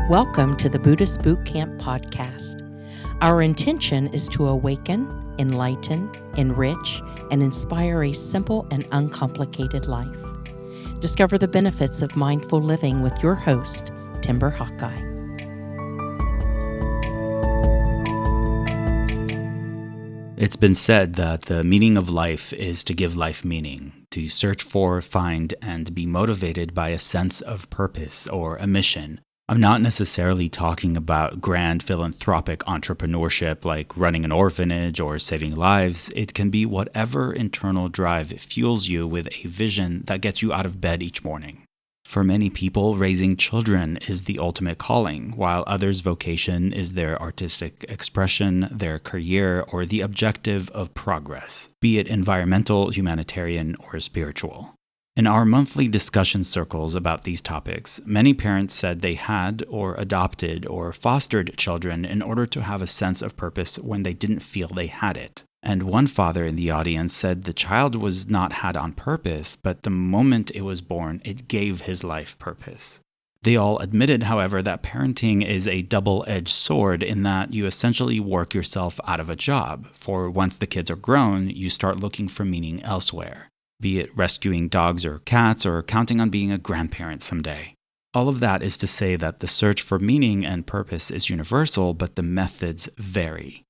Welcome to the Buddhist Boot Camp podcast. Our intention is to awaken, enlighten, enrich, and inspire a simple and uncomplicated life. Discover the benefits of mindful living with your host, Timber Hawkeye. It's been said that the meaning of life is to give life meaning, to search for, find, and be motivated by a sense of purpose or a mission. I'm not necessarily talking about grand philanthropic entrepreneurship like running an orphanage or saving lives. It can be whatever internal drive fuels you with a vision that gets you out of bed each morning. For many people, raising children is the ultimate calling, while others' vocation is their artistic expression, their career, or the objective of progress, be it environmental, humanitarian, or spiritual. In our monthly discussion circles about these topics, many parents said they had or adopted or fostered children in order to have a sense of purpose when they didn't feel they had it. And one father in the audience said the child was not had on purpose, but the moment it was born, it gave his life purpose. They all admitted, however, that parenting is a double-edged sword in that you essentially work yourself out of a job, for once the kids are grown, you start looking for meaning elsewhere. Be it rescuing dogs or cats or counting on being a grandparent someday. All of that is to say that the search for meaning and purpose is universal, but the methods vary.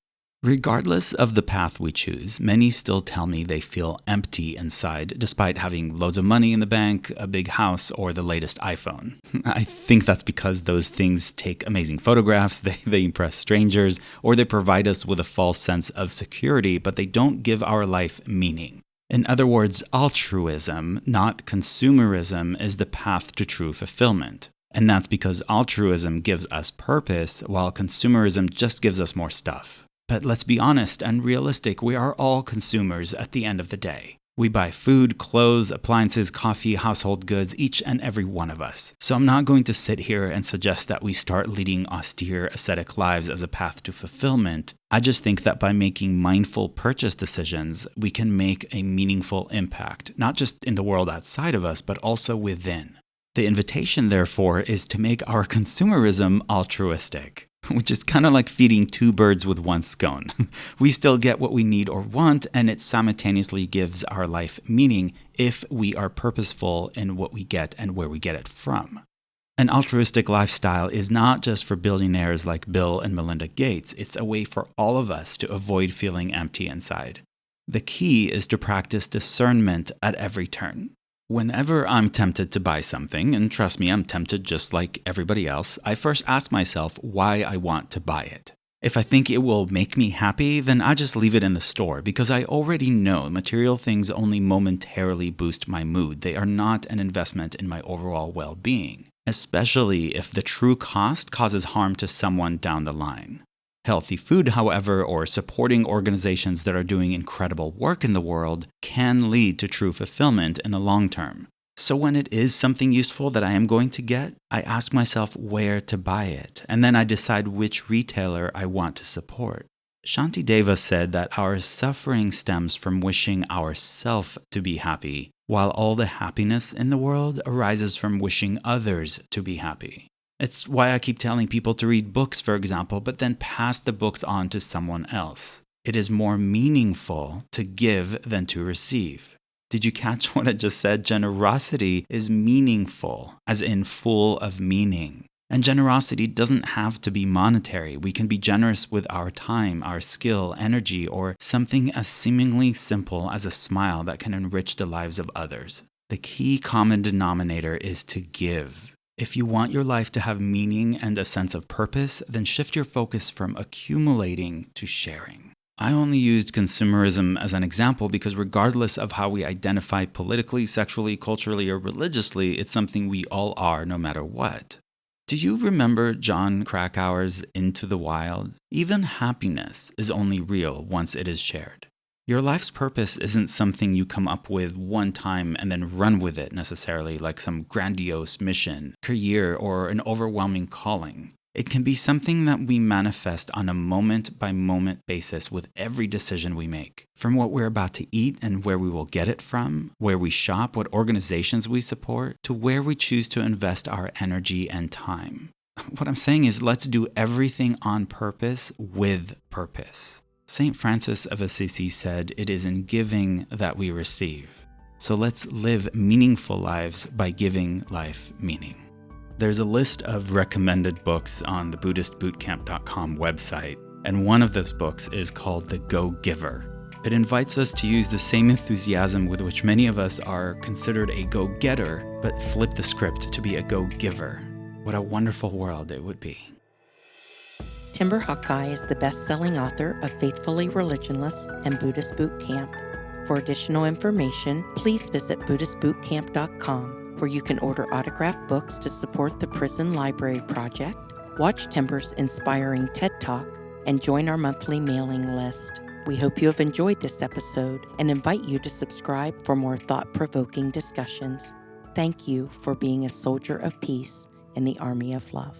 Regardless of the path we choose, many still tell me they feel empty inside despite having loads of money in the bank, a big house, or the latest iPhone. I think that's because those things take amazing photographs, they impress strangers, or they provide us with a false sense of security, but they don't give our life meaning. In other words, altruism, not consumerism, is the path to true fulfillment. And that's because altruism gives us purpose, while consumerism just gives us more stuff. But let's be honest and realistic, we are all consumers at the end of the day. We buy food, clothes, appliances, coffee, household goods, each and every one of us. So I'm not going to sit here and suggest that we start leading austere, ascetic lives as a path to fulfillment. I just think that by making mindful purchase decisions, we can make a meaningful impact, not just in the world outside of us, but also within. The invitation, therefore, is to make our consumerism altruistic. Which is kind of like feeding two birds with one scone. We still get what we need or want, and it simultaneously gives our life meaning if we are purposeful in what we get and where we get it from. An altruistic lifestyle is not just for billionaires like Bill and Melinda Gates. It's a way for all of us to avoid feeling empty inside. The key is to practice discernment at every turn. Whenever I'm tempted to buy something, and trust me, I'm tempted just like everybody else, I first ask myself why I want to buy it. If I think it will make me happy, then I just leave it in the store because I already know material things only momentarily boost my mood. They are not an investment in my overall well-being, especially if the true cost causes harm to someone down the line. Healthy food, however, or supporting organizations that are doing incredible work in the world can lead to true fulfillment in the long term. So when it is something useful that I am going to get, I ask myself where to buy it, and then I decide which retailer I want to support. Shantideva said that our suffering stems from wishing ourself to be happy, while all the happiness in the world arises from wishing others to be happy. It's why I keep telling people to read books, for example, but then pass the books on to someone else. It is more meaningful to give than to receive. Did you catch what I just said? Generosity is meaningful, as in full of meaning. And generosity doesn't have to be monetary. We can be generous with our time, our skill, energy, or something as seemingly simple as a smile that can enrich the lives of others. The key common denominator is to give. If you want your life to have meaning and a sense of purpose, then shift your focus from accumulating to sharing. I only used consumerism as an example because regardless of how we identify politically, sexually, culturally, or religiously, it's something we all are no matter what. Do you remember Jon Krakauer's Into the Wild? Even happiness is only real once it is shared. Your life's purpose isn't something you come up with one time and then run with it necessarily, like some grandiose mission, career, or an overwhelming calling. It can be something that we manifest on a moment-by-moment basis with every decision we make. From what we're about to eat and where we will get it from, where we shop, what organizations we support, to where we choose to invest our energy and time. What I'm saying is, let's do everything on purpose with purpose. St. Francis of Assisi said, "It is in giving that we receive." So let's live meaningful lives by giving life meaning. There's a list of recommended books on the BuddhistBootcamp.com website, and one of those books is called The Go-Giver. It invites us to use the same enthusiasm with which many of us are considered a go-getter, but flip the script to be a go-giver. What a wonderful world it would be. Timber Hakai is the best-selling author of Faithfully Religionless and Buddhist Boot Camp. For additional information, please visit BuddhistBootcamp.com, where you can order autographed books to support the Prison Library Project, watch Timber's inspiring TED Talk, and join our monthly mailing list. We hope you have enjoyed this episode and invite you to subscribe for more thought-provoking discussions. Thank you for being a soldier of peace in the army of love.